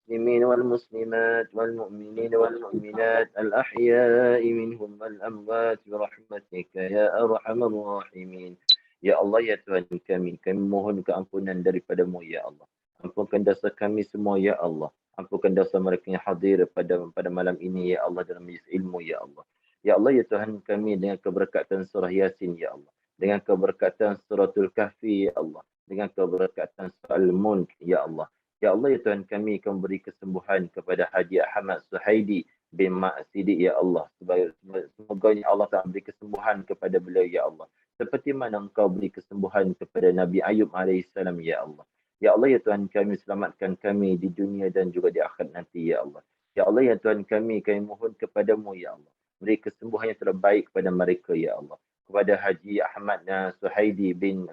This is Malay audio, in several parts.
المسلمين والمسلمات والمؤمنين والمؤمنات الأحياء منهم والأموات برحمتك يا أرحم الراحمين. Ya Allah, ya Tuhan kami mohon keampunan daripadamu, ya Allah. Ampunkan dosa kami semua, ya Allah. Ampunkan dosa mereka yang hadir pada malam ini, ya Allah, dalam majlis ilmu, ya Allah. Ya Allah, ya Tuhan kami, dengan keberkatan surah Yasin, ya Allah. Dengan keberkatan suratul Kahfi, ya Allah. Dengan keberkatan surah Al-Mulk, ya Allah. Ya Allah, ya Tuhan kami, kau beri kesembuhan kepada Haji Ahmad Suhaidi bin Mak Sidik, ya Allah. Semoga Allah tak beri kesembuhan kepada beliau, ya Allah. Seperti mana engkau beri kesembuhan kepada Nabi Ayub alaihissalam, ya Allah. Ya Allah, ya Tuhan kami, selamatkan kami di dunia dan juga di akhirat nanti, ya Allah. Ya Allah, ya Tuhan kami mohon kepadamu, ya Allah. Beri kesembuhan yang terbaik kepada mereka, ya Allah. Kepada Haji Ahmad Suhaidi bin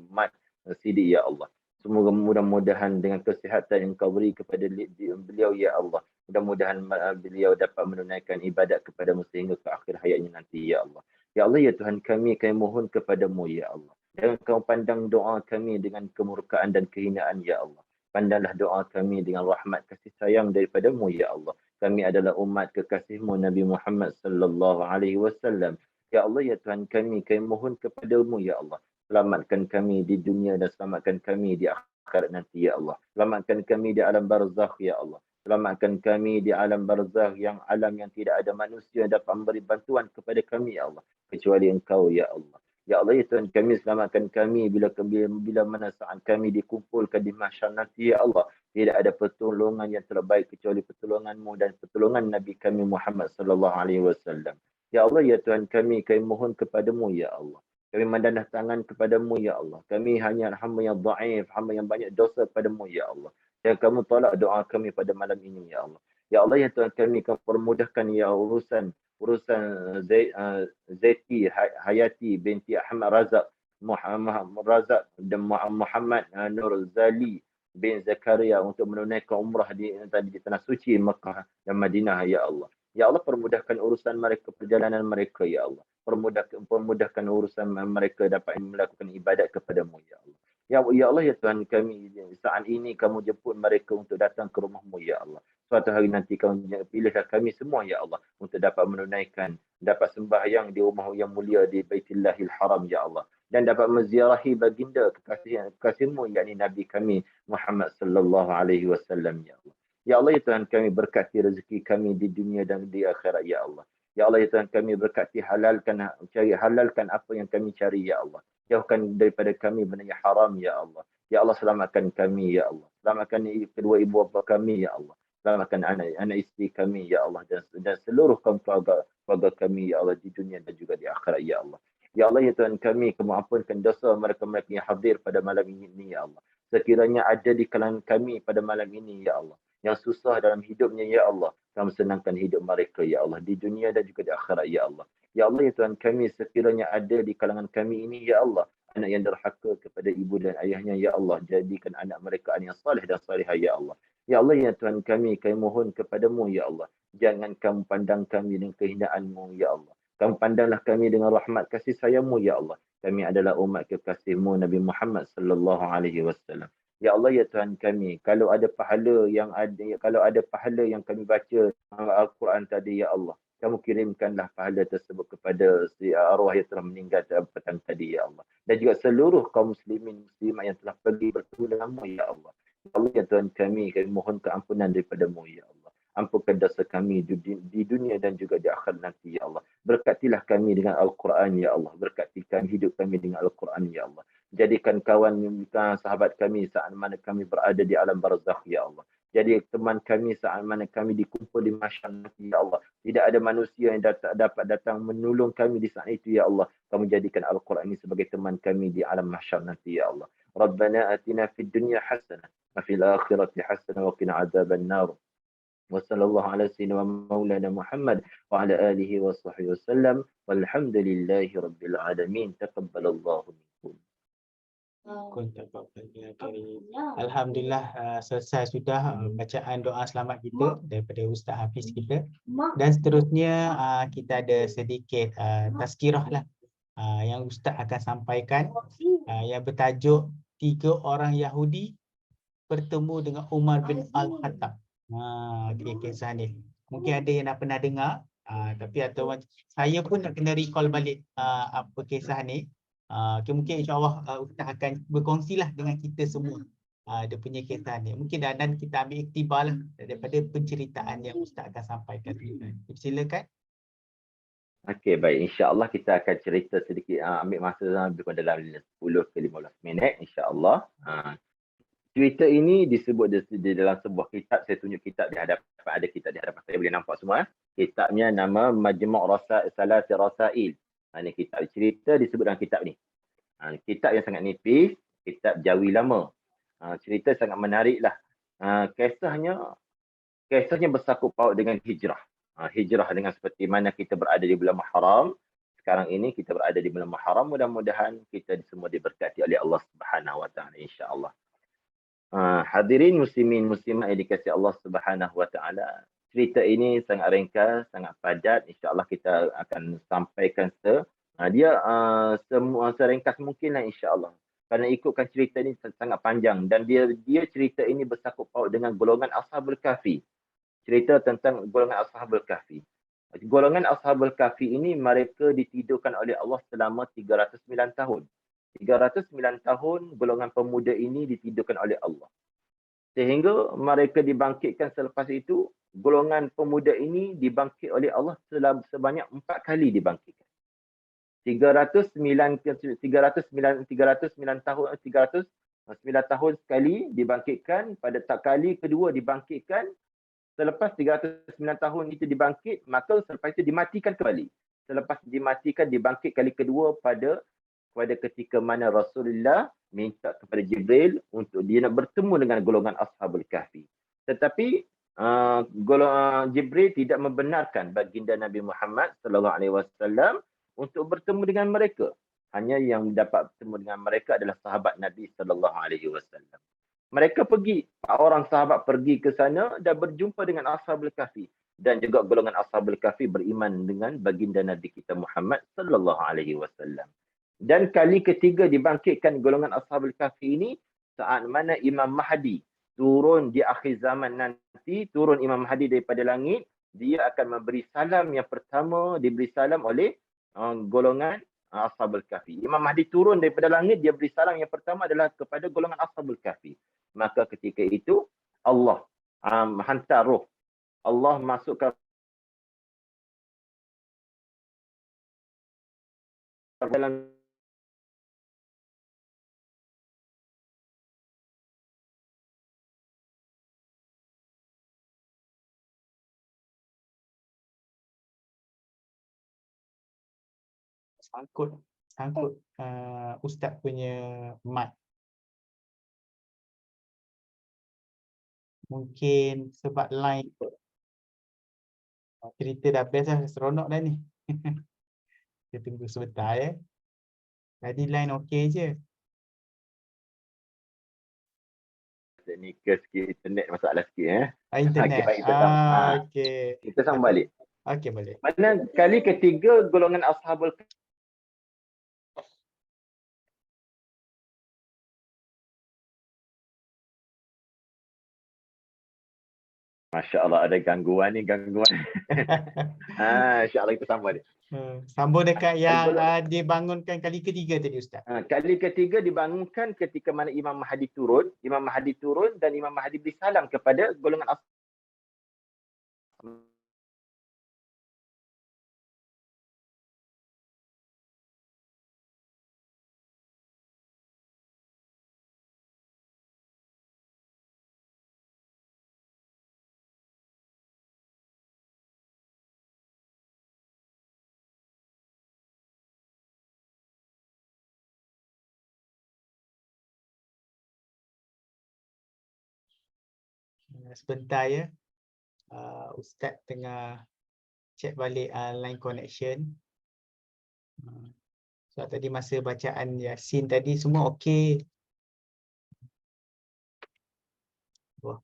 Mat Sidik, ya Allah. Semoga mudah-mudahan dengan kesihatan yang kau beri kepada beliau, ya Allah. Mudah-mudahan beliau dapat menunaikan ibadat kepadamu sehingga ke akhir hayatnya nanti, ya Allah. Ya Allah, ya Tuhan kami mohon kepadamu, ya Allah. Jangan kau pandang doa kami dengan kemurkaan dan kehinaan, ya Allah. Pandanglah doa kami dengan rahmat kasih sayang daripadamu, ya Allah. Kami adalah umat kekasihmu Nabi Muhammad sallallahu alaihi wasallam. Ya Allah, ya Tuhan kami mohon kepadamu, ya Allah. Selamatkan kami di dunia dan selamatkan kami di akhirat nanti, ya Allah. Selamatkan kami di alam barzakh, ya Allah. Selamatkan kami di alam barzakh, yang alam yang tidak ada manusia yang dapat memberi bantuan kepada kami, ya Allah. Kecuali engkau, ya Allah. Ya Allah, ya Tuhan kami, selamatkan kami bila mana saat kami dikumpulkan di mahsyar nanti, ya Allah. Tidak ada pertolongan yang terbaik kecuali pertolonganmu dan pertolongan Nabi kami Muhammad sallallahu alaihi wasallam. Ya Allah, ya Tuhan kami mohon kepadamu, ya Allah. Kami mendandah tangan kepadamu, ya Allah. Kami hanya hamba yang dhaif, hamba yang banyak dosa kepadamu, ya Allah. Dan kamu tolak doa kami pada malam ini, ya Allah. Ya Allah, ya Tuhan kami permudahkan, ya urusan Zaiti Hayati binti Ahmad Razak Muhammad Razak dan Muhammad Nur Zali bin Zakaria untuk menunaikan umrah di tanah suci Mekah dan Madinah, ya Allah. Ya Allah, permudahkan urusan mereka, perjalanan mereka, ya Allah. Permudahkan urusan mereka dapat melakukan ibadat kepadamu, ya Allah. Ya Allah, ya Tuhan kami, saat ini kamu jemput mereka untuk datang ke rumahmu, ya Allah. Suatu hari nanti kamu pilihlah kami semua, ya Allah, untuk dapat menunaikan, dapat sembahyang di rumah yang mulia di Baitillahil Haram, ya Allah. Dan dapat menziarahi baginda kekasihmu, yakni Nabi kami Muhammad sallallahu alaihi wasallam, ya Allah. Ya Allah, ya Tuhan kami, berkati rezeki kami di dunia dan di akhirat, ya Allah. Ya Allah, ya Tuhan kami, berkati halalkan apa yang kami cari, ya Allah. Jauhkan daripada kami benda yang haram, ya Allah. Ya Allah, selamatkan kami, ya Allah. Selamatkan kedua ibu bapa kami, ya Allah. Selamatkan anak isteri kami, ya Allah. Dan seluruh keluarga kami, ya Allah, di dunia dan juga di akhirat, ya Allah. Ya Allah, ya Tuhan kami, kamu ampunkan dosa mereka-mereka yang hadir pada malam ini, ya Allah. Sekiranya ada di kalangan kami pada malam ini, ya Allah, yang susah dalam hidupnya, ya Allah, kamu senangkan hidup mereka, ya Allah, di dunia dan juga di akhirat, ya Allah. Ya Allah, ya Tuhan kami, sekiranya ada di kalangan kami ini, ya Allah, anak yang derhaka kepada ibu dan ayahnya, ya Allah, jadikan anak mereka anak yang salih dan salihah, ya Allah. Ya Allah, ya Tuhan kami mohon kepadamu, ya Allah, jangan kamu pandang kami dengan kehinaanmu, ya Allah. Kamu pandanglah kami dengan rahmat kasih sayangmu, ya Allah. Kami adalah umat kekasihmu Nabi Muhammad sallallahu alaihi wasallam. Ya Allah, ya Tuhan kami, kalau ada pahala yang kami baca Al-Quran tadi, ya Allah, kamu kirimkanlah pahala tersebut kepada si arwah yang telah meninggal pada petang tadi, ya Allah. Dan juga seluruh kaum muslimat yang telah pergi bertemu denganmu, ya Allah. Ya Allah, ya Tuhan kami mohon keampunan daripadamu, ya Allah. Ampunkan dosa kami di dunia dan juga di akhirat nanti, ya Allah. Berkatilah kami dengan Al-Quran, ya Allah. Berkatikan hidup kami dengan Al-Quran, ya Allah. Jadikan kawan sahabat kami saat mana kami berada di alam barzakh, ya Allah. Jadi teman kami saat mana kami dikumpul di mahsyar nanti, ya Allah. Tidak ada manusia yang dapat datang menolong kami di saat itu, ya Allah. Kamu jadikan Al-Quran ini sebagai teman kami di alam mahsyar nanti, ya Allah. Rabbana atina fid dunya hasanah wa fil akhirati hasanah wa qina adzaban nar. وصلى الله على سيدنا مولانا محمد وعلى آله وصحبه وسلم والحمد لله رب العالمين تقبل الله منكم. Alhamdulillah, selesai sudah bacaan doa selamat kita daripada Ustaz Hafiz kita. Dan seterusnya kita ada sedikit tazkirah lah yang Ustaz akan sampaikan yang bertajuk 3 orang Yahudi bertemu dengan Umar bin Al-Khattab. Okey, kisah ni. Mungkin ada yang dah pernah dengar, tapi atau saya pun nak kena recall balik apa kisah ni. Okay, mungkin insya-Allah Ustaz akan berkongsilah dengan kita semua dia punya kisah ni. Mungkin dan kita ambil iktibar lah daripada penceritaan yang Ustaz akan sampaikan. Silakan. Okey, baik. InsyaAllah kita akan cerita sedikit, ambil masa lebih kurang dalam 10 ke 15 minit, insyaAllah. Cerita ini disebut di dalam sebuah kitab. Saya tunjuk kitab di hadapan, ada kitab di hadapan saya, boleh nampak semua. Kitabnya nama Majmu' Salati Rasail. Ini kitab cerita disebut dalam kitab ni. Kitab yang sangat nipis, kitab Jawi lama. Cerita sangat menarik lah. Kisahnya bersangkut paut dengan hijrah. Hijrah dengan seperti mana kita berada di bulan Muharram. Sekarang ini kita berada di bulan Muharram. Mudah-mudahan kita semua diberkati oleh Allah Subhanahu Wa Taala, insya-Allah. Hadirin muslimin muslimat yang dikasihi Allah Subhanahu Wa Taala. Cerita ini sangat ringkas, sangat padat. Insya-Allah kita akan sampaikan semua seringkas mungkinlah, insya-Allah. Kerana ikutkan cerita ini sangat panjang dan dia cerita ini bersangkut paut dengan golongan Ashabul Kahfi. Cerita tentang golongan Ashabul Kahfi. Golongan Ashabul Kahfi ini mereka ditidurkan oleh Allah selama 309 tahun. 309 tahun golongan pemuda ini ditidurkan oleh Allah. Sehingga mereka dibangkitkan selepas itu, golongan pemuda ini dibangkit oleh Allah sebanyak 4 kali dibangkitkan. 309 tahun sekali dibangkitkan, pada kali kedua dibangkitkan. Selepas 309 tahun itu dibangkit, maka selepas itu dimatikan kembali. Selepas dimatikan, dibangkit kali kedua pada ketika mana Rasulullah minta kepada Jibril untuk dia nak bertemu dengan golongan Ashabul Kahfi. Tetapi Jibril tidak membenarkan baginda Nabi Muhammad sallallahu alaihi wasallam untuk bertemu dengan mereka. Hanya yang dapat bertemu dengan mereka adalah sahabat Nabi sallallahu alaihi wasallam. Mereka pergi, 4 orang sahabat pergi ke sana dan berjumpa dengan Ashabul Kahfi, dan juga golongan Ashabul Kahfi beriman dengan baginda Nabi kita Muhammad sallallahu alaihi wasallam. Dan kali ketiga dibangkitkan golongan Ashabul Kahfi ini saat mana Imam Mahdi turun di akhir zaman nanti. Turun Imam Mahdi daripada langit, dia akan memberi salam yang pertama, diberi salam oleh golongan Ashabul Kahfi. Imam Mahdi turun daripada langit, dia beri salam yang pertama adalah kepada golongan Ashabul Kahfi. Maka ketika itu Allah hantar roh. Allah masukkan dalam sangkut Ustaz punya mic. Mungkin sebab line cerita dah best lah, seronok dah ni. Kita tunggu sebentar ya. Tadi line okey je. teknikal sikit, internet masalah sikit. Internet. Okey, baik, kita sambung balik. Okey, boleh. Mana kali ketiga golongan Ashabul Kahfi. Masya Allah, ada gangguan. InsyaAllah kita sambung balik. Sambung dekat yang dibangunkan kali ketiga tadi Ustaz. Kali ketiga dibangunkan ketika mana Imam Mahdi turun. Imam Mahdi turun dan Imam Mahdi beri salam kepada golongan Ashabul. Sebentar ya. Ustaz tengah check balik line connection. So tadi masa bacaan Yasin tadi semua okey. Wah.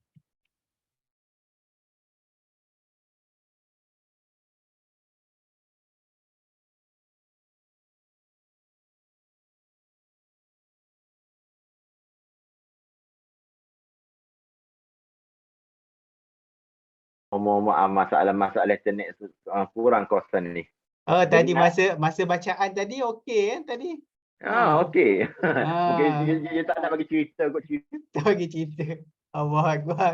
Masalah internet kurang kawasan ni. Oh, Jadi tadi masa bacaan tadi okey tadi. Okey. Mungkin Ah, dia tak nak bagi cerita kot cerita. kita bagi cerita. Allahu Akbar.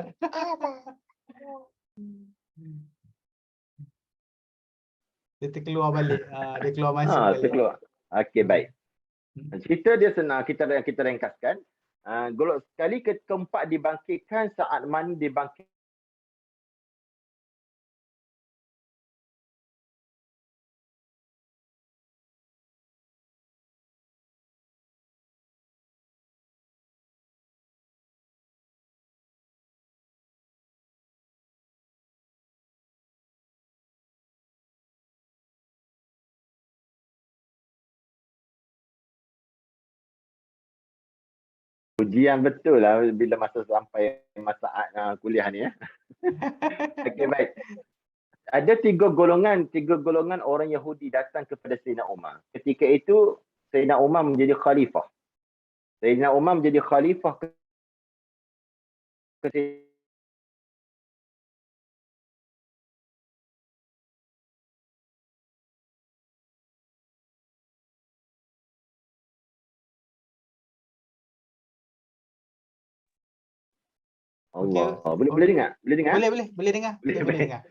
Dia terkeluar balik. Dia keluar masuk balik. Terkeluar. Okey, baik. Cerita dia senang, kita ringkaskan. Golok sekali keempat dibangkitkan saat mana dibangkit ujian betul lah bila masa sampai masa kuliah ni ya. Okey, baik. Ada tiga golongan orang Yahudi datang kepada Sayyidina Umar. Ketika itu Sayyidina Umar menjadi khalifah. Sayyidina Umar menjadi khalifah Allah. Boleh dengar? Boleh dengar? Boleh dengar. Boleh, Boleh baik. dengar.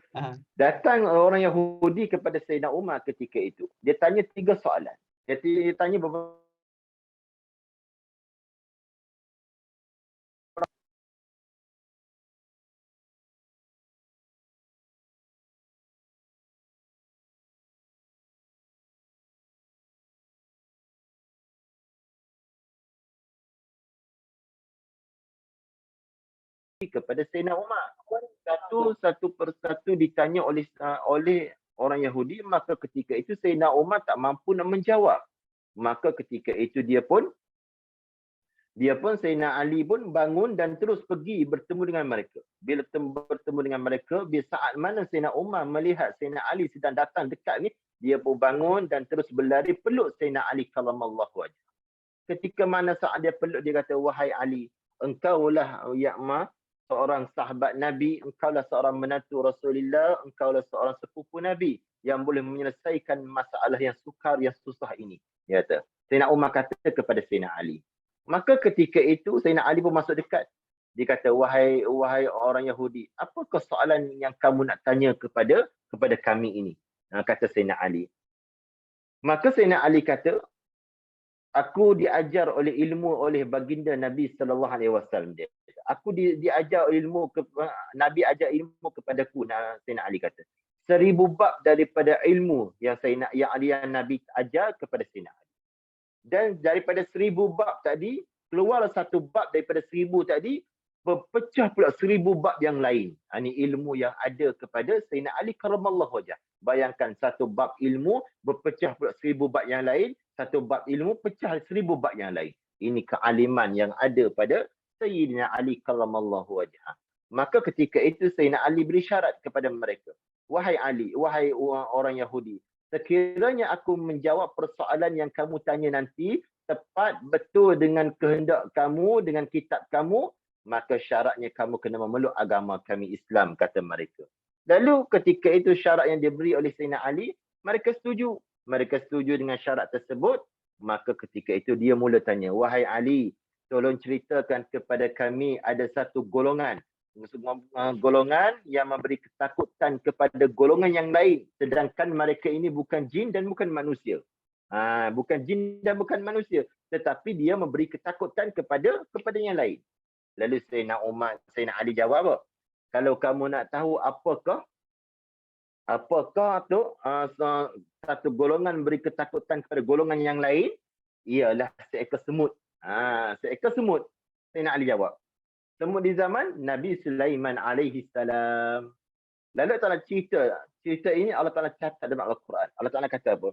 Datang orang Yahudi kepada Sayyidina Umar ketika itu. Dia tanya 3 soalan. Dia tanya beberapa kepada Sayyidina Umar. Satu persatu ditanya oleh orang Yahudi, maka ketika itu Sayyidina Umar tak mampu nak menjawab. Maka ketika itu dia pun Sayyidina Ali pun bangun dan terus pergi bertemu dengan mereka. Bila bertemu dengan mereka, bila saat mana Sayyidina Umar melihat Sayyidina Ali sedang datang dekat ni, dia pun bangun dan terus berlari peluk Sayyidina Ali karramallahu wajhah. Ketika mana saat dia peluk, dia kata, wahai Ali, engkaulah seorang sahabat Nabi, engkaulah seorang menantu Rasulullah, engkaulah seorang sepupu Nabi yang boleh menyelesaikan masalah yang sukar, yang susah ini. Dia kata. Sayyidina Umar kata kepada Sayyidina Ali. Maka ketika itu Sayyidina Ali pun masuk dekat. Dia kata, wahai orang Yahudi, apakah soalan yang kamu nak tanya kepada kami ini? Kata Sayyidina Ali. Maka Sayyidina Ali kata, aku diajar oleh baginda Nabi sallallahu alaihi wasallam. Aku diajar ilmu Nabi ajar ilmu kepadaku, Sayyidina Ali kata. 1000 bab daripada ilmu yang Nabi ajar kepada Sayyidina Ali. Dan daripada 1000 bab tadi, keluar satu bab daripada 1000 tadi, berpecah pula 1000 bab yang lain. Ini ilmu yang ada kepada Sayyidina Ali karramallahu wajhah. Bayangkan satu bab ilmu berpecah pula 1000 bab yang lain, satu bab ilmu pecah 1000 bab yang lain. Ini kealiman yang ada pada Sayyidina Ali karramallahu wajhah. Maka ketika itu Sayyidina Ali beri syarat kepada mereka. Wahai Ali, wahai orang Yahudi, sekiranya aku menjawab persoalan yang kamu tanya nanti tepat betul dengan kehendak kamu, dengan kitab kamu, maka syaratnya kamu kena memeluk agama kami Islam, kata mereka. Lalu ketika itu syarat yang diberi oleh Sayyidina Ali, mereka setuju. Mereka setuju dengan syarat tersebut. Maka ketika itu dia mula tanya, wahai Ali, tolong ceritakan kepada kami ada satu golongan yang memberi ketakutan kepada golongan yang lain, sedangkan mereka ini bukan jin dan bukan manusia. Bukan jin dan bukan manusia, tetapi dia memberi ketakutan kepada yang lain. Lalu Sayyidina Ali jawab apa? Kalau kamu nak tahu apakah tu satu golongan beri ketakutan kepada golongan yang lain, ialah seekor semut. Seekor semut. Sayyidina Ali jawab. Semut di zaman Nabi Sulaiman alaihi salam. Lalu Allah Ta'ala cerita ini Allah Ta'ala catat dalam Al-Quran. Allah Ta'ala kata apa?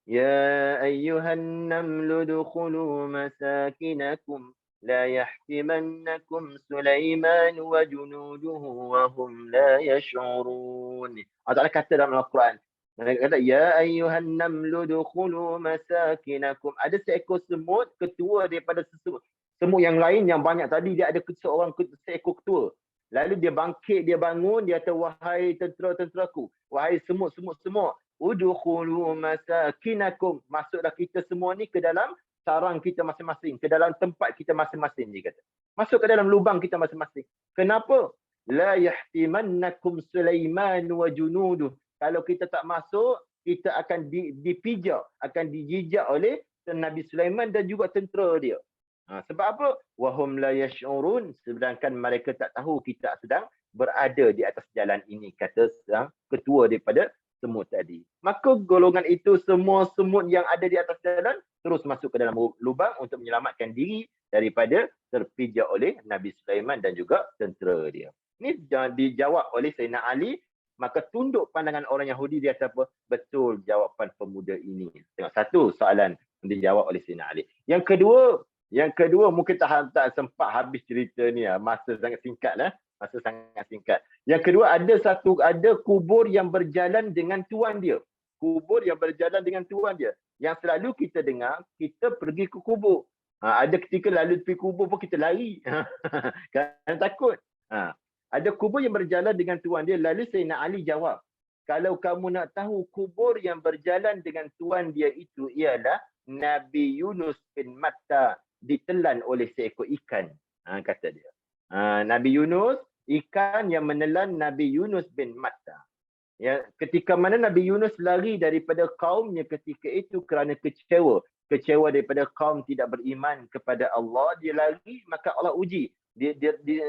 Ya ayyuhan namlu dukhulu masakinakum la yahtimannakum Sulaiman wa junuduhu wa hum la yash'urun. Allah Ta'ala kata dalam Al-Quran. Dia kata, ya ayyuhan namlu dukhulu masakinakum. Ada seekor semut, ketua daripada semut yang lain yang banyak tadi, dia ada seekor ketua. Lalu dia bangkit, dia bangun, dia kata, wahai tentera-tenteraku, wahai semut-semut, udkhulu masakinakum. Masuklah kita semua ni ke dalam sarang kita masing-masing, ke dalam tempat kita masing-masing, dia kata. Masuk ke dalam lubang kita masing-masing. Kenapa? La yahtimannakum Sulaiman wa junuduh. Kalau kita tak masuk, kita akan dipijak, akan dijijak oleh Nabi Sulaiman dan juga tentera dia. Sebab apa? Wahum la yash'urun, sedangkan mereka tak tahu kita sedang berada di atas jalan ini, kata ketua daripada semut tadi. Maka golongan itu, semua semut yang ada di atas jalan terus masuk ke dalam lubang untuk menyelamatkan diri daripada terpijak oleh Nabi Sulaiman dan juga tentera dia. Ini dijawab oleh Sayyidina Ali. Maka tunduk pandangan orang Yahudi, dia kata apa? Betul jawapan pemuda ini. Tengok, satu soalan dijawab oleh Sayyidina Ali. Yang kedua mungkin tak sempat habis cerita ni, masa sangat singkat lah. Masa sangat singkat. Yang kedua, ada kubur yang berjalan dengan tuan dia. Kubur yang berjalan dengan tuan dia. Yang selalu kita dengar, kita pergi ke kubur. Ada ketika lalu pergi kubur pun kita lari. Kerana takut. Ada kubur yang berjalan dengan tuan dia. Lalu Sayyidina Ali jawab, kalau kamu nak tahu, kubur yang berjalan dengan tuan dia itu ialah Nabi Yunus bin Matta ditelan oleh seekor ikan, kata dia. Nabi Yunus, ikan yang menelan Nabi Yunus bin Matta. Ya, ketika mana Nabi Yunus lari daripada kaumnya ketika itu kerana kecewa daripada kaum tidak beriman kepada Allah, dia lari, maka Allah uji. Dia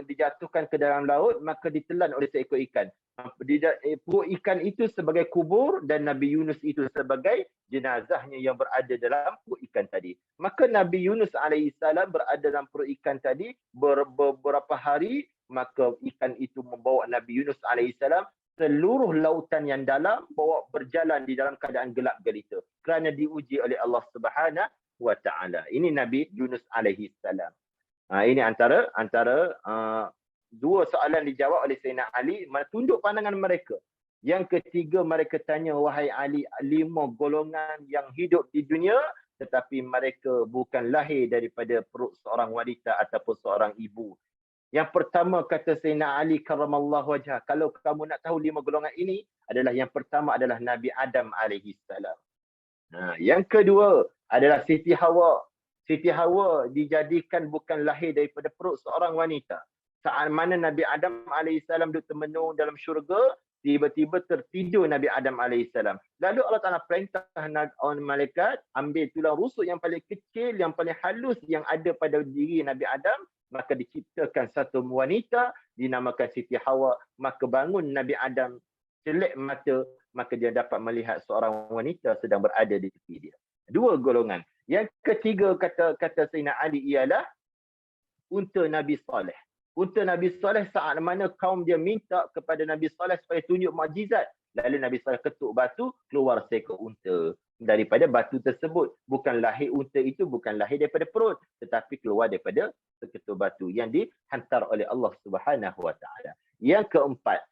dijatuhkan ke dalam laut, maka ditelan oleh seekor ikan. Perut ikan itu sebagai kubur dan Nabi Yunus itu sebagai jenazahnya yang berada dalam perut ikan tadi. Maka Nabi Yunus alaihissalam berada dalam perut ikan tadi beberapa hari, maka ikan itu membawa Nabi Yunus alaihissalam seluruh lautan yang dalam, bawa berjalan di dalam keadaan gelap gelita kerana diuji oleh Allah Subhanahu wa taala. Ini Nabi Yunus alaihissalam. Ini antara dua soalan dijawab oleh Sayyidina Ali, tunduk pandangan mereka. Yang ketiga, mereka tanya, wahai Ali, 5 golongan yang hidup di dunia tetapi mereka bukan lahir daripada perut seorang wanita ataupun seorang ibu. Yang pertama, kata Sayyidina Ali karramallahu wajhah, kalau kamu nak tahu 5 golongan ini, adalah yang pertama adalah Nabi Adam alaihissalam. Yang kedua adalah Siti Hawa. Siti Hawa dijadikan bukan lahir daripada perut seorang wanita. Saat mana Nabi Adam alaihissalam duduk termenung dalam syurga, tiba-tiba tertidur Nabi Adam alaihissalam. Lalu Allah Ta'ala perintah malaikat ambil tulang rusuk yang paling kecil, yang paling halus yang ada pada diri Nabi Adam, maka diciptakan satu wanita dinamakan Siti Hawa. Maka bangun Nabi Adam, celak mata, maka dia dapat melihat seorang wanita sedang berada di tepi dia. 2 golongan. Yang ketiga, kata Sayyidina Ali, ialah unta Nabi Saleh. Unta Nabi Saleh, saat mana kaum dia minta kepada Nabi Saleh supaya tunjuk mukjizat, lalu Nabi Saleh ketuk batu, keluar seekor unta. Daripada batu tersebut, bukan lahir unta itu, bukan lahir daripada perut, tetapi keluar daripada seketul batu yang dihantar oleh Allah Subhanahu wa taala. Yang keempat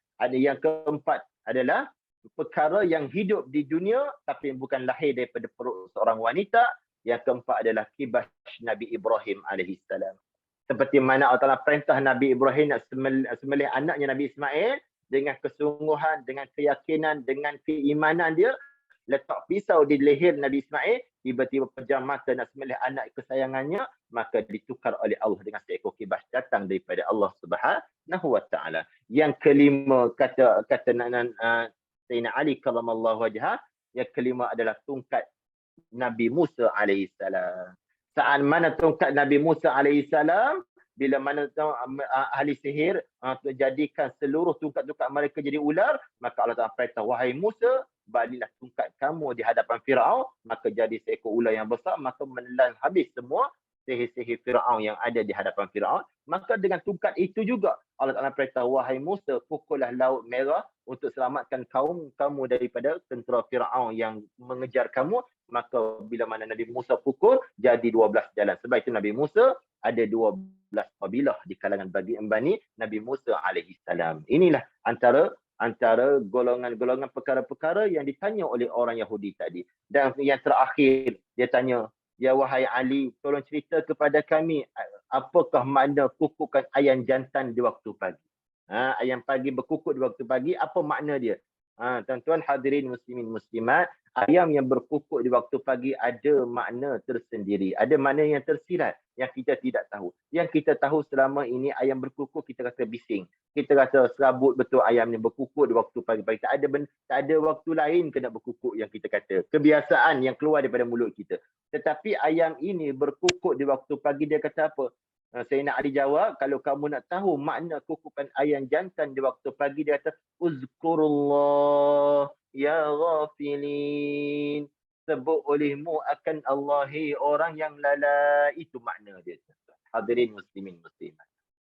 adalah perkara yang hidup di dunia tapi bukan lahir daripada perut seorang wanita. Yang keempat adalah kibas Nabi Ibrahim alaihissalam. Seperti mana Allah Ta'ala perintah Nabi Ibrahim nak sembelih anaknya Nabi Ismail, dengan kesungguhan, dengan keyakinan, dengan keimanan dia, letak pisau di leher Nabi Ismail, tiba-tiba pejam mata nak sembelih anak kesayangannya, maka ditukar oleh Allah dengan seekor kibas datang daripada Allah Subhanahu wa taala. Yang kelima, kata Sayyidina Ali karramallahu wajhah, yang kelima adalah tungkat Nabi Musa alaihissalam. Saat mana tongkat Nabi Musa alaihissalam, bila mana ahli sihir jadikan seluruh tungkat-tungkat mereka jadi ular, maka Allah Ta'ala perintah, wahai Musa, baliklah tungkat kamu di hadapan Firaun, maka jadi seekor ular yang besar, maka menelan habis semua sihir-sihir Firaun yang ada di hadapan Firaun. Maka dengan tungkat itu juga Allah Ta'ala perintah, wahai Musa, pukullah laut merah untuk selamatkan kaum kamu daripada tentera Firaun yang mengejar kamu. Maka bila mana Nabi Musa pukul, jadi 12 jalan. Sebab itu Nabi Musa ada 12 kabilah di kalangan Bani Nabi Musa alaihissalam. Inilah antara golongan-golongan perkara-perkara yang ditanya oleh orang Yahudi tadi. Dan yang terakhir, dia tanya, ya wahai Ali, tolong cerita kepada kami apakah makna kukukan ayam jantan di waktu pagi. Ayam pagi berkukuk di waktu pagi, apa makna dia? Tuan-tuan hadirin muslimin muslimat, ayam yang berkukuk di waktu pagi ada makna tersendiri. Ada makna yang tersirat yang kita tidak tahu. Yang kita tahu selama ini ayam berkukuk kita rasa bising. Kita rasa serabut betul ayam ni berkukuk di waktu pagi-pagi. Tak ada waktu lain kena berkukuk yang kita kata. Kebiasaan yang keluar daripada mulut kita. Tetapi ayam ini berkukuk di waktu pagi, dia kata apa? Sayyidina Ali jawab, kalau kamu nak tahu makna kukukan ayam jantan di waktu pagi, dia kata, Uzkurullah ya ghafilin. Sebut olehmu akan Allahi orang yang lalai. Itu makna dia. Hadirin muslimin muslimat.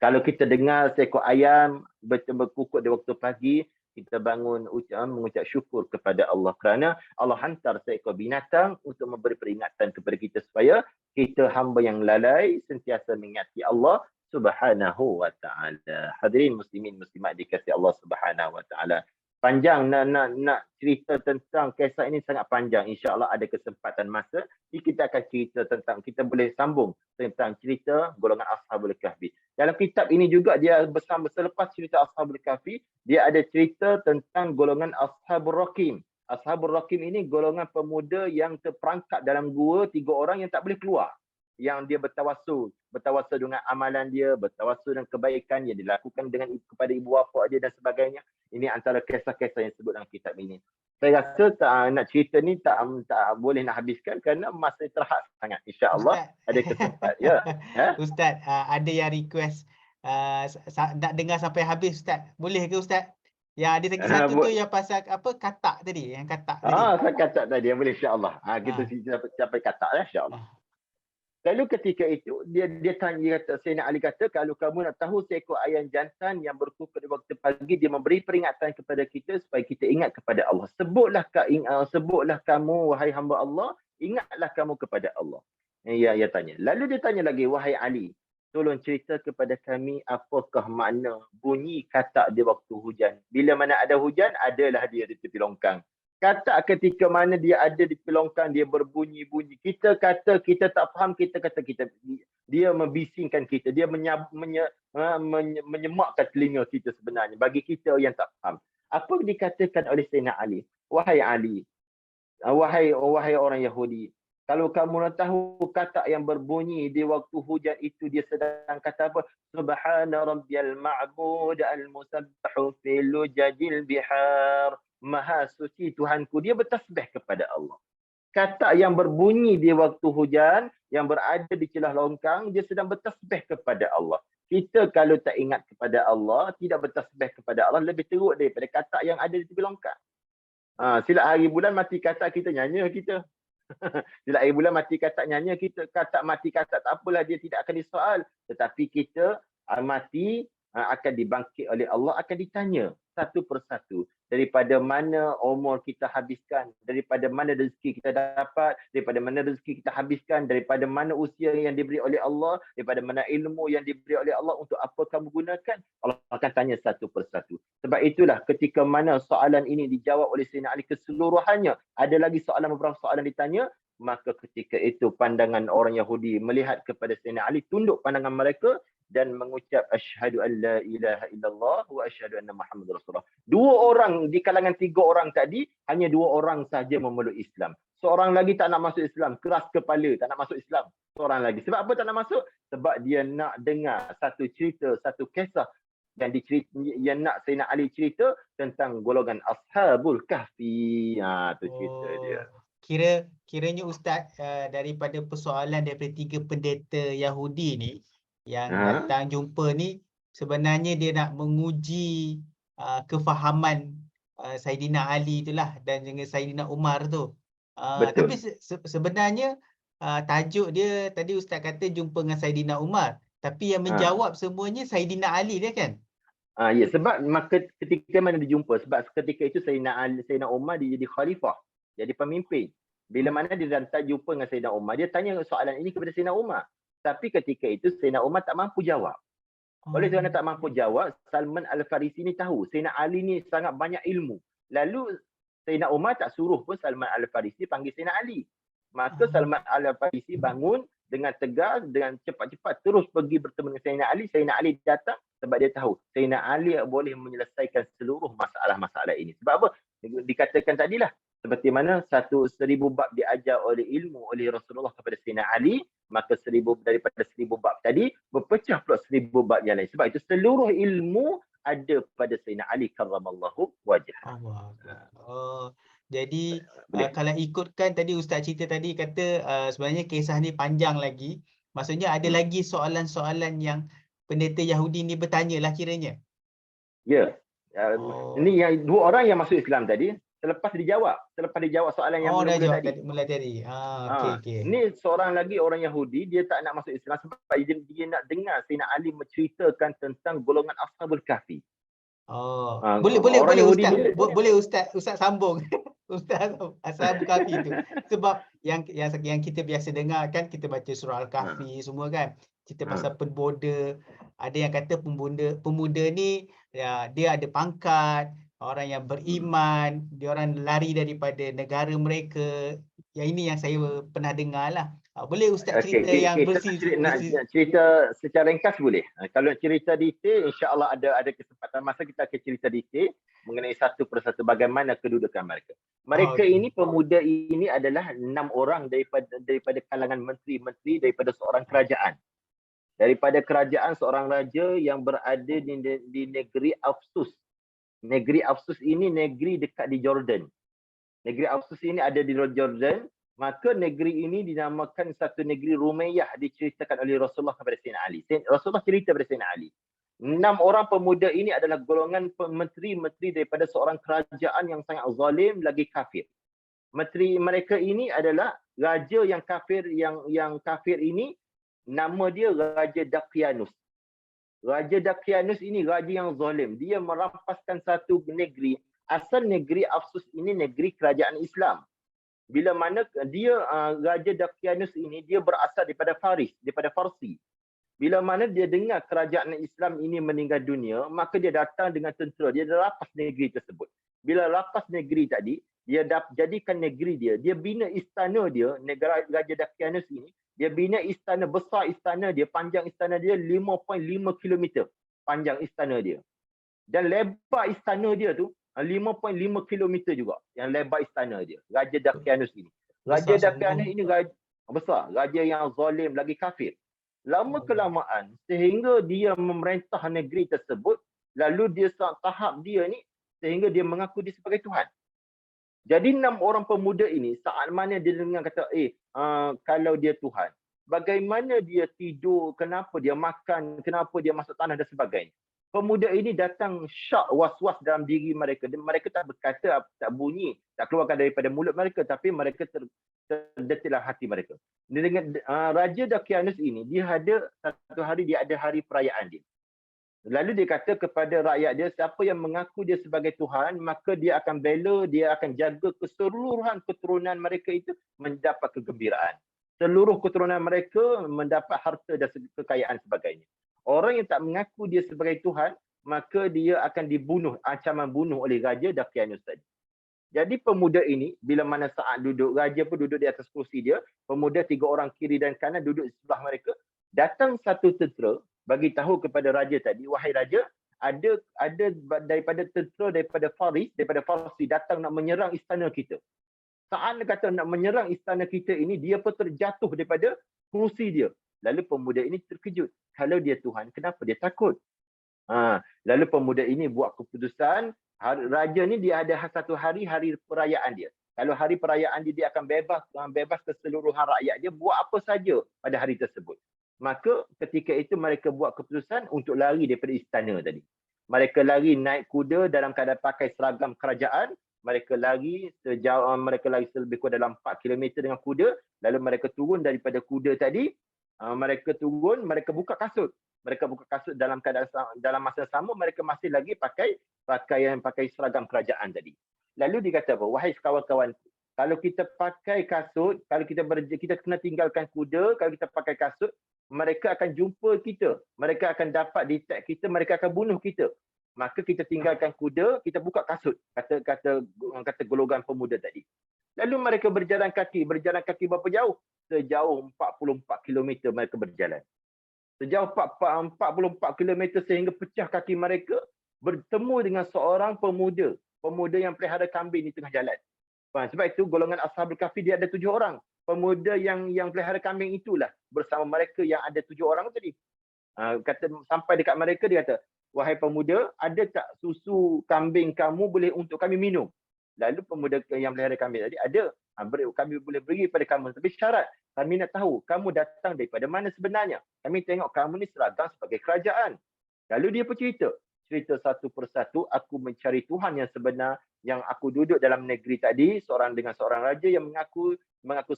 Kalau kita dengar seekor ayam berkukuk di waktu pagi, kita bangun mengucap syukur kepada Allah kerana Allah hantar seekor binatang untuk memberi peringatan kepada kita supaya kita hamba yang lalai sentiasa mengingati Allah Subhanahu wa taala. Hadirin muslimin muslimat dikasihi Allah Subhanahu wa taala. Panjang nak cerita tentang kisah ini, sangat panjang. InsyaAllah ada kesempatan masa kita akan cerita tentang, kita boleh sambung tentang cerita golongan Ashabul Kahfi. Dalam kitab ini juga dia bersama selepas cerita Ashabul Kahfi, dia ada cerita tentang golongan Ashabul Raqim. Ashabul Raqim ini golongan pemuda yang terperangkap dalam gua, 3 orang yang tak boleh keluar. Yang dia bertawassul dengan amalan dia, bertawassul dengan kebaikan yang dilakukan dengan kepada ibu bapa dia dan sebagainya. Ini antara kisah-kisah yang disebut dalam kitab ini. Saya rasa nak cerita ni tak boleh nak habiskan kerana masa terhad sangat. InsyaAllah ada kesempatan. Ya. Ustaz, ada yang request nak dengar sampai habis, Ustaz. Boleh ke, Ustaz? Yang ada lagi satu tu yang pasal apa, katak tadi, yang katak tadi. Saya katak tadi, boleh insya-Allah. Kita sampai katak lah insya-Allah. Lalu ketika itu dia tanya, kata Sayyidina Ali kata, kalau kamu nak tahu seekor ayam jantan yang berkukuk di waktu pagi, dia memberi peringatan kepada kita supaya kita ingat kepada Allah. Sebutlah kamu wahai hamba Allah, ingatlah kamu kepada Allah. Ya tanya. Lalu dia tanya lagi, wahai Ali, tolong cerita kepada kami apakah makna bunyi katak di waktu hujan. Bila mana ada hujan, adalah dia di tepi longkang. Katak ketika mana dia ada di tepi longkang, dia berbunyi-bunyi. Kita kata kita tak faham, kita kata dia membisingkan kita. Dia menyemakkan telinga kita sebenarnya. Bagi kita yang tak faham. Apa dikatakan oleh Sayyidina Ali? Wahai Ali, wahai orang Yahudi, kalau kamu nak tahu katak yang berbunyi di waktu hujan itu, dia sedang kata apa? Subhana rabbiyal ma'bud al-musabbahu fil lujajil bihar. Maha suci Tuhanku, dia bertasbih kepada Allah. Katak yang berbunyi di waktu hujan, yang berada di celah longkang, dia sedang bertasbih kepada Allah. Kita kalau tak ingat kepada Allah, tidak bertasbih kepada Allah, lebih teruk daripada katak yang ada di tepi longkang. Silap hari bulan mati katak, kita nyanyi kita. Silap hari bulan mati katak, nyanyi kita. Katak mati katak, tak apalah, dia tidak akan disoal. Tetapi kita mati akan dibangkit oleh Allah, akan ditanya satu persatu. Daripada mana umur kita habiskan, daripada mana rezeki kita dapat, daripada mana rezeki kita habiskan, daripada mana usia yang diberi oleh Allah, daripada mana ilmu yang diberi oleh Allah, untuk apa kamu gunakan, Allah akan tanya satu persatu. Sebab itulah ketika mana soalan ini dijawab oleh Sayyidina Ali keseluruhannya, ada lagi beberapa soalan ditanya, maka ketika itu pandangan orang Yahudi melihat kepada Sayyidina Ali, tunduk pandangan mereka dan mengucap asyhadu an la ilaha illallah wa asyhadu anna Muhammadar Rasulullah. 2 orang di kalangan 3 orang tadi, hanya 2 orang saja memeluk Islam. Seorang lagi tak nak masuk Islam, keras kepala, tak nak masuk Islam. Seorang lagi. Sebab apa tak nak masuk? Sebab dia nak dengar satu cerita, satu kisah yang nak Sayyidina Ali cerita tentang golongan Ashabul Kahfi. Tu cerita dia. Kiranya Ustaz, daripada persoalan daripada 3 pendeta Yahudi ni yang datang jumpa ni, sebenarnya dia nak menguji kefahaman Saidina Ali itulah dan dengan Saidina Umar tu. Tapi sebenarnya tajuk dia tadi Ustaz kata jumpa dengan Saidina Umar, tapi yang menjawab semuanya Saidina Ali dia kan? Ya, sebab maka ketika mana dia jumpa, sebab ketika itu Saidina Umar dia jadi khalifah, jadi pemimpin. Bila mana dia datang jumpa dengan Saidina Umar, dia tanya soalan ini kepada Saidina Umar. Tapi ketika itu Sayyidina Umar tak mampu jawab. Oleh kerana tak mampu jawab, Salman Al-Farisi ni tahu Sayyidina Ali ni sangat banyak ilmu. Lalu Sayyidina Umar tak suruh pun Salman Al-Farisi panggil Sayyidina Ali. Maka Salman Al-Farisi bangun dengan tegas, dengan cepat-cepat terus pergi bertemu dengan Sayyidina Ali. Sayyidina Ali datang Sebab dia tahu Sayyidina Ali boleh menyelesaikan seluruh masalah-masalah ini. Sebab apa? Dikatakan tadilah, seperti mana 1000 bab diajar oleh ilmu oleh Rasulullah kepada Sayyidina Ali, maka daripada 1000 bab tadi berpecah pula 1000 bab yang lain. Sebab itu seluruh ilmu ada pada Sayyidina Ali karramallahu wajhah. Allah. Oh, jadi Boleh. kalau ikutkan tadi Ustaz cerita tadi kata sebenarnya kisah ni panjang lagi. Maksudnya ada lagi soalan-soalan yang pendeta Yahudi ni bertanya lah kiranya. Ya. Oh. Ini yang dua orang yang masuk Islam tadi, selepas dijawab soalan yang dah mula-mula jawab tadi. tadi, mulai tadi. Okey. Ni seorang lagi orang Yahudi, dia tak nak masuk Islam sebab dia nak dengar Sayyidina Ali menceritakan tentang golongan Ashabul Kahfi. Oh, Orang boleh Yahudi Ustaz. dia- Boleh Ustaz sambung. Ustaz Ashabul Kahfi itu. Sebab yang kita biasa dengar kan, kita baca surah Al-Kahfi semua kan. Cerita pasal pemuda. Ada yang kata pemuda ni ya, dia ada pangkat, orang yang beriman, dia orang lari daripada negara mereka. Yang ini yang saya pernah dengar lah. Boleh Ustaz cerita yang bersih. Nak cerita secara ringkas boleh. Kalau cerita detail, insya-Allah ada kesempatan masa kita akan cerita detail mengenai satu persatu bagaimana kedudukan mereka. Mereka ini, pemuda ini adalah 6 orang daripada kalangan menteri-menteri daripada seorang kerajaan. Daripada kerajaan seorang raja yang berada di negeri Afsus. Negeri Afsus ini negeri dekat di Jordan. Negeri Afsus ini ada di Jordan. Maka negeri ini dinamakan satu negeri Rumayyah, diceritakan oleh Rasulullah kepada Sayyidina Ali. Rasulullah cerita kepada Sayyidina Ali. 6 orang pemuda ini adalah golongan menteri-menteri daripada seorang kerajaan yang sangat zalim lagi kafir. Menteri mereka ini adalah raja yang kafir, yang kafir ini nama dia Raja Daqiyanus. Raja Daqiyanus ini raja yang zalim. Dia merampaskan satu negeri. Asal negeri Afsus ini negeri kerajaan Islam. Bila mana dia Raja Daqiyanus ini dia berasal daripada Faris, daripada Farsi. Bila mana dia dengar kerajaan Islam ini meninggal dunia, maka dia datang dengan tentera, dia rapas negeri tersebut. Bila rapas negeri tadi, dia jadikan negeri dia bina istana dia, negara Raja Daqiyanus ini, dia bina istana besar, istana dia, panjang istana dia 5.5 km panjang istana dia. Dan lebar istana dia tu 5.5 km juga yang lebar istana dia. Raja Daqiyanus ini. Raja Daqiyanus ini raja besar, raja yang zalim lagi kafir. Lama kelamaan sehingga dia memerintah negeri tersebut, lalu dia tahap dia ni sehingga dia mengaku dia sebagai Tuhan. Jadi 6 orang pemuda ini saat mana dia dengar kata kalau dia Tuhan, bagaimana dia tidur, kenapa dia makan, kenapa dia masuk tanah dan sebagainya. Pemuda ini datang syak, was-was dalam diri mereka. Mereka tak berkata, tak bunyi, tak keluarkan daripada mulut mereka, tapi mereka terdetik dalam hati mereka. Dengan Raja Daqiyanus ini, dia ada satu hari, dia ada hari perayaan dia. Lalu dia kata kepada rakyat dia, siapa yang mengaku dia sebagai Tuhan, maka dia akan bela, dia akan jaga keseluruhan keturunan mereka itu mendapat kegembiraan. Seluruh keturunan mereka mendapat harta dan kekayaan sebagainya. Orang yang tak mengaku dia sebagai Tuhan, maka dia akan dibunuh, ancaman bunuh oleh Raja Daqiyanus tadi. Jadi pemuda ini, bila mana saat duduk, raja pun duduk di atas kursi dia, pemuda 3 orang kiri dan kanan duduk di sebelah mereka, datang satu tentera, bagi tahu kepada raja tadi, wahai raja, ada daripada tentera daripada Faris, daripada Farsi datang nak menyerang istana kita. Saat dia kata nak menyerang istana kita ini, dia pun terjatuh daripada kursi dia. Lalu pemuda ini terkejut. Kalau dia Tuhan, kenapa dia takut? Lalu pemuda ini buat keputusan, raja ni dia ada satu hari perayaan dia. Kalau hari perayaan dia akan bebas keseluruhan rakyat dia buat apa saja pada hari tersebut. Maka ketika itu mereka buat keputusan untuk lari daripada istana tadi. Mereka lari naik kuda dalam keadaan pakai seragam kerajaan. Mereka lari lebih kurang dalam 4 km dengan kuda. Lalu mereka turun daripada kuda tadi. Mereka turun, mereka buka kasut. Mereka buka kasut dalam keadaan dalam masa sama mereka masih lagi pakai seragam kerajaan tadi. Lalu dia kata apa? Wahai kawan-kawan, kalau kita pakai kasut, kalau kita kena tinggalkan kuda, kalau kita pakai kasut, mereka akan jumpa kita. Mereka akan dapat detect kita, mereka akan bunuh kita. Maka kita tinggalkan kuda, kita buka kasut, kata golongan pemuda tadi. Lalu mereka berjalan kaki berapa jauh? Sejauh 44 km mereka berjalan. sejauh 44 kilometer sehingga pecah kaki mereka, bertemu dengan seorang pemuda yang pelihara kambing di tengah jalan. Sebab itu golongan Ashabul Kahfi dia ada 7 orang. Pemuda yang pelihara kambing itulah bersama mereka yang ada 7 orang tadi. Kata sampai dekat mereka, dia kata, wahai pemuda, ada tak susu kambing kamu boleh untuk kami minum? Lalu pemuda yang pelihara kambing tadi, ada, kami boleh beri pada kamu, tapi syarat kami nak tahu kamu datang daripada mana sebenarnya. Kami tengok kamu ni seragam sebagai kerajaan. Lalu dia pun cerita satu persatu, aku mencari Tuhan yang sebenar, yang aku duduk dalam negeri tadi, seorang raja yang mengaku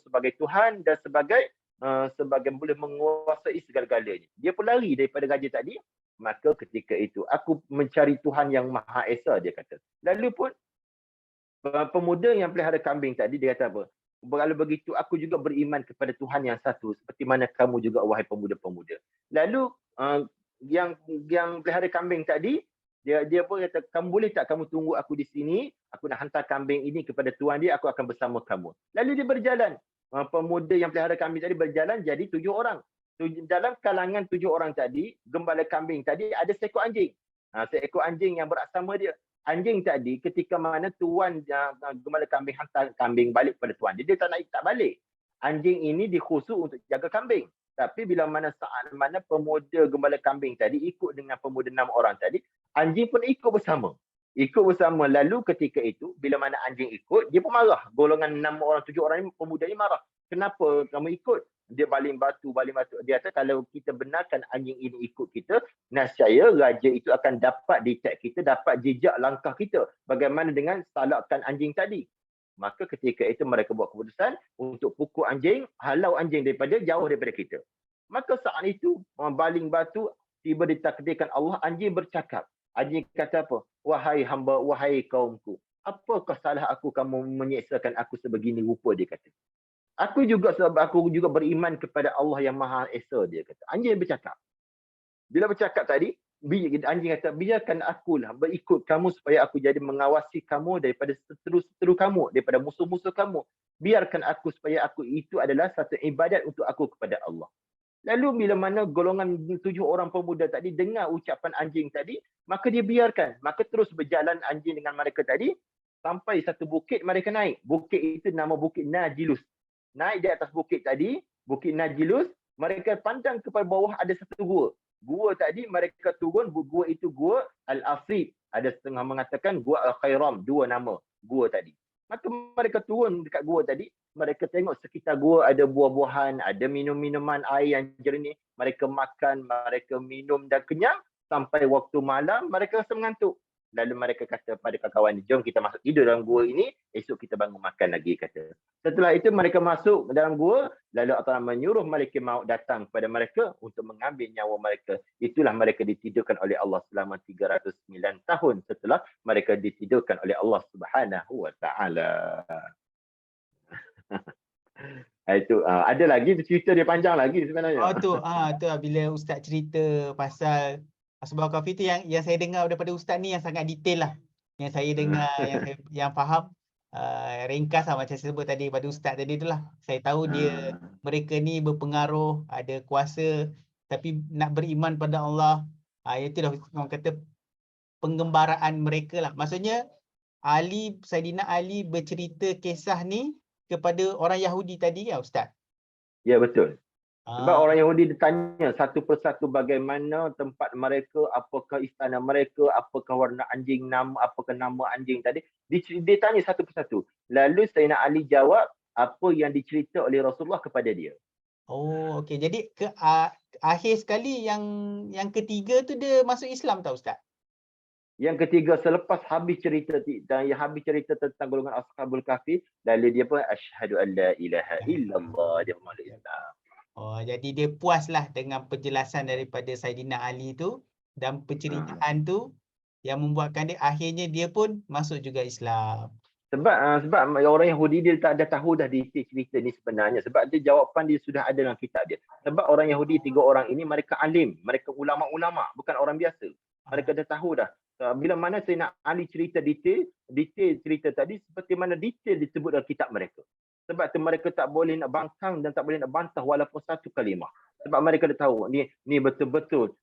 sebagai Tuhan dan sebagai boleh menguasai segala-galanya. Dia pun lari daripada raja tadi. Maka ketika itu aku mencari Tuhan yang Maha Esa, dia kata. Lalu pun pemuda yang pelihara kambing tadi, dia kata apa? Kalau begitu aku juga beriman kepada Tuhan yang satu, seperti mana kamu juga, wahai pemuda-pemuda. Lalu yang pelihara kambing tadi, dia pun kata, kamu boleh tak kamu tunggu aku di sini, aku nak hantar kambing ini kepada tuan dia, aku akan bersama kamu. Lalu dia berjalan. Pemuda yang pelihara kambing tadi berjalan jadi 7 orang. Dalam kalangan 7 orang tadi, gembala kambing tadi ada seekor anjing. Seekor anjing yang bersama dia. Anjing tadi ketika mana tuan gembala kambing hantar kambing balik pada tuan dia, dia tak balik. Anjing ini dikhusus untuk jaga kambing. Tapi bila saat mana pemuda gembala kambing tadi ikut dengan pemuda 6 orang tadi, anjing pun ikut bersama. Lalu ketika itu, bila mana anjing ikut, dia pun marah. Golongan 6 orang, 7 orang ni, pemuda ni marah. Kenapa kamu ikut? Dia baling batu. Dia kata, kalau kita benarkan anjing ini ikut kita, nescaya raja itu akan dapat detect kita, dapat jejak langkah kita. Bagaimana dengan salakkan anjing tadi? Maka ketika itu mereka buat keputusan untuk pukul anjing, halau anjing jauh daripada kita. Maka saat itu, baling batu, tiba ditakdirkan Allah, anjing bercakap. Anjing kata apa? Wahai hamba, wahai kaumku, apakah salah aku kamu menyeksakan aku sebegini rupa, dia kata. Aku juga beriman kepada Allah yang Maha Esa, dia kata. Anjing bercakap. Bila bercakap tadi, anjing kata, biarkan akulah berikut kamu supaya aku jadi mengawasi kamu daripada seteru-seteru kamu, daripada musuh-musuh kamu. Biarkan aku supaya aku itu adalah satu ibadat untuk aku kepada Allah. Lalu bila mana golongan 7 orang pemuda tadi dengar ucapan anjing tadi, maka dia biarkan. Maka terus berjalan anjing dengan mereka tadi, sampai satu bukit mereka naik. Bukit itu nama Bukit Najilus. Naik di atas bukit tadi, Bukit Najilus, mereka pandang kepada bawah ada satu gua. Gua tadi mereka turun, gua itu gua Al-Afrid. Ada setengah mengatakan gua Al-Khairam, 2 nama gua tadi. Maka mereka turun dekat gua tadi, mereka tengok sekitar gua ada buah-buahan, ada minum-minuman air yang jernih. Mereka makan, mereka minum dan kenyang. Sampai waktu malam, mereka rasa mengantuk. Lalu mereka kata pada kawan-kawan, jom kita masuk tidur dalam gua ini, esok kita bangun makan lagi, kata. Setelah itu mereka masuk dalam gua, lalu Allah menyuruh malaikat maut datang kepada mereka untuk mengambil nyawa mereka. Itulah mereka ditidurkan oleh Allah selama 309 tahun setelah mereka ditidurkan oleh Allah Subhanahu wa taala. Itu ada lagi cerita dia panjang lagi sebenarnya. Tu bila ustaz cerita pasal Ashabul Kahfi tu yang saya dengar daripada ustaz ni yang sangat detail lah. Yang saya dengar, yang faham ringkas lah macam saya sebut tadi pada ustaz tadi tu lah. Saya tahu mereka ni berpengaruh, ada kuasa, tapi nak beriman pada Allah. Itu dah orang kata penggembaraan mereka lah. Maksudnya Saidina Ali bercerita kisah ni kepada orang Yahudi tadi ya ustaz? Ya, betul. Sebab orang Yahudi ditanya satu persatu bagaimana tempat mereka, apakah istana mereka, apakah warna anjing, apakah nama anjing tadi. Dia tanya satu persatu. Lalu Sayyidina Ali jawab apa yang dicerita oleh Rasulullah kepada dia. Oh, okey. Jadi akhir sekali yang ketiga tu dia masuk Islam tak ustaz? Yang ketiga selepas habis cerita tentang golongan Ashabul Kahfi, lalu dia pun asyhadu an la ilaha illallah, dia masuk Islam. Oh, jadi dia puaslah dengan penjelasan daripada Saidina Ali tu dan penceritaan tu yang membuatkan dia akhirnya dia pun masuk juga Islam. Sebab orang Yahudi dia tak ada tahu dah detail cerita ni sebenarnya. Sebab dia jawapan dia sudah ada dalam kitab dia. Sebab orang Yahudi 3 orang ini mereka alim, mereka ulama-ulama, bukan orang biasa. Mereka dah tahu dah. Bila mana saya nak Ali cerita detail cerita tadi seperti mana detail disebut dalam kitab mereka. Sebab tu mereka tak boleh nak bangkang dan tak boleh nak bantah walaupun satu kalimah. Sebab mereka dah tahu ni betul-betul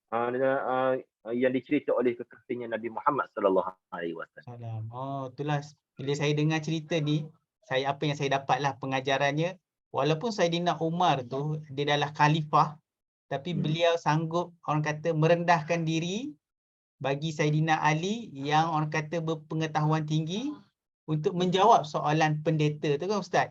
yang dicerita oleh kekasihnya Nabi Muhammad sallallahu alaihi wasallam. Salam. Oh, itulah bila saya dengar cerita ni, apa yang saya dapatlah pengajarannya, walaupun Saidina Umar tu dia adalah khalifah, tapi beliau sanggup orang kata merendahkan diri bagi Saidina Ali yang orang kata berpengetahuan tinggi untuk menjawab soalan pendeta tu kan Ustaz?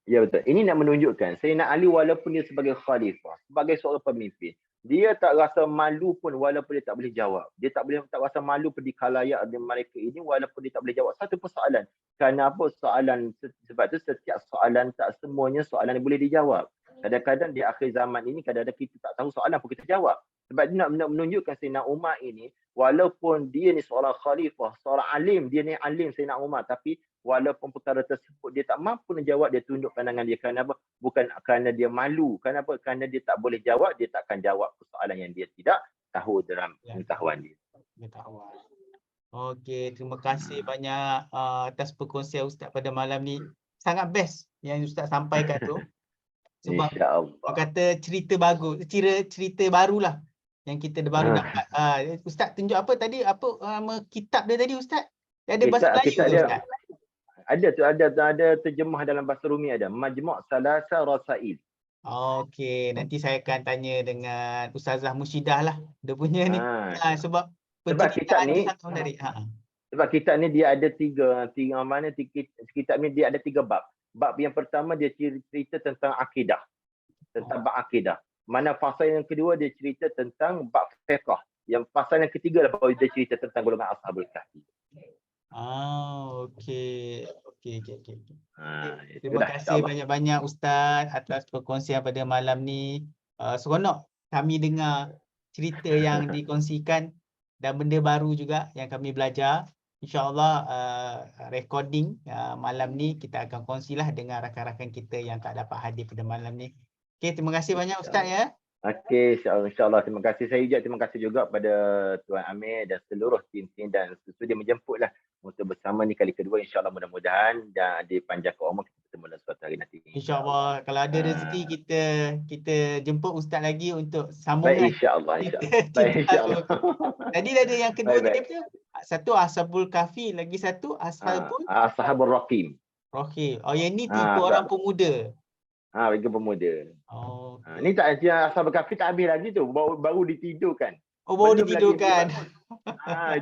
Ya betul. Ini nak menunjukkan Sayyidina Ali walaupun dia sebagai khalifah, sebagai seorang pemimpin, dia tak rasa malu pun walaupun dia tak boleh jawab. Dia tak rasa malu di khalayak mereka ini walaupun dia tak boleh jawab satu persoalan. Kerana apa? Sebab tu setiap soalan tak semuanya soalan yang boleh dijawab. Kadang-kadang di akhir zaman ini kadang-kadang kita tak tahu soalan pun kita jawab. Sebab dia nak menunjukkan Sayyidina Umar ini walaupun dia ni seorang khalifah, seorang alim, dia ni alim Sayyidina Umar, tapi walaupun perkara tersebut dia tak mampu menjawab, dia tunduk pandangan dia. Kerana apa? Bukan kerana dia malu. Kerana apa? Kerana dia tak boleh jawab, dia tak akan jawab persoalan yang dia tidak tahu dalam pengetahuan dia. Okey, terima kasih banyak atas perkongsian Ustaz pada malam ni. Sangat best yang Ustaz sampaikan tu. Sebab orang kata cerita bagus, cerita barulah yang kita baru dapat. Ustaz tunjuk apa tadi? Apa nama kitab dia tadi Ustaz? Dia ada bahasa Melayu ke Ustaz? Ada terjemah dalam bahasa Rumi, ada Majmu' Salasa Rasail. Okey, nanti saya akan tanya dengan Ustazah Musyidah lah dia punya ni. Sebab kitab ni menarik. Sebab kitab ni dia ada tiga kitab ni dia ada 3 bab. Bab yang pertama dia cerita tentang akidah. Tentang bab akidah. Mana fasal yang kedua dia cerita tentang bab fiqh. Yang fasal yang ketiga baru dia cerita tentang golongan Ashabul Kahfi. Okey. Terima kasih banyak-banyak Ustaz atas perkongsian pada malam ni. Seronok kami dengar cerita yang dikongsikan dan benda baru juga yang kami belajar. InsyaAllah recording malam ni kita akan kongsilah dengan rakan-rakan kita yang tak dapat hadir pada malam ni. Okey, terima kasih banyak Ustaz ya. Okey, insyaAllah. Terima kasih. Saya juga terima kasih juga pada Tuan Amir dan seluruh tim-tim dan sesudah menjemputlah untuk bersama ni kali kedua. InsyaAllah mudah-mudahan dan dipanjangkan umur kita bertemu dalam suatu hari nanti. InsyaAllah. Kalau ada rezeki kita jemput Ustaz lagi untuk sambungan. Baik, insyaAllah. Baik, insyaAllah. Tadi ada yang kedua tadi apa? Satu Ashabul Kahfi, lagi satu Ashabul Raqim. Okey. Oh, yang ni tiga orang pemuda. Tiga pemuda. Ni tak Ashabul Kahfi tak habis lagi tu. Baru ditidurkan. Oh, baru ditidurkan.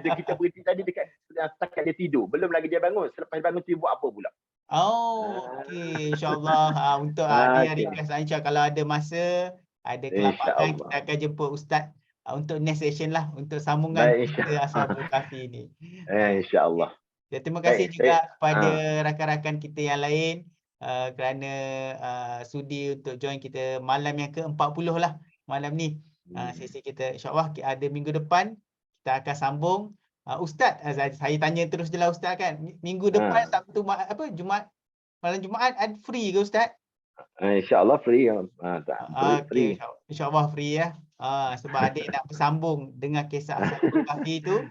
Kita berhenti tadi dekat setakat dia tidur. Belum lagi dia bangun. Selepas bangun dia buat apa pula? Okey, insyaAllah untuk dia request Aisyah kalau ada masa, ada kelapangan kita akan jemput Ustaz untuk next session lah untuk sambungan kita Ashabul Kahfi ni. InsyaAllah. Terima kasih juga kepada rakan-rakan kita yang lain kerana sudi untuk join kita malam yang ke-40 lah malam ni. Sesi kita insyaAllah ada minggu depan kita akan sambung. Ustaz, saya tanya terus je lah Ustaz kan. Minggu depan Sabtu malam Jumaat free ke Ustaz? InsyaAllah free. Free. InsyaAllah free ya. Sebab adik nak bersambung dengan kisah Ashabul Kahfi tu.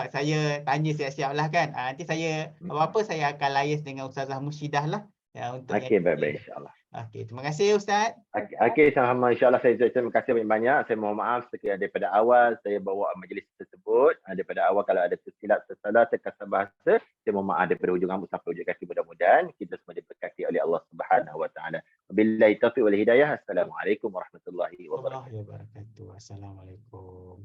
Saya tanya siap-siap lah kan. Nanti saya apa-apa saya akan liaise dengan Ustazah Musyidah lah. Okey, baik-baik insyaAllah. Okey, terima kasih Ustaz. Okey, sama insyaAllah saya terima kasih banyak-banyak. Saya mohon maaf sekiranya daripada awal saya bawa majlis tersebut. Daripada awal kalau ada tersilap, tersalah, terkasar bahasa, saya mohon maaf daripada hujung rambut sampai hujung kaki. Mudah-mudahan kita semua diberkati oleh Allah Subhanahu Wa Taala. Wabillahi taufiq wal hidayah. Assalamualaikum warahmatullahi wabarakatuh. Assalamualaikum.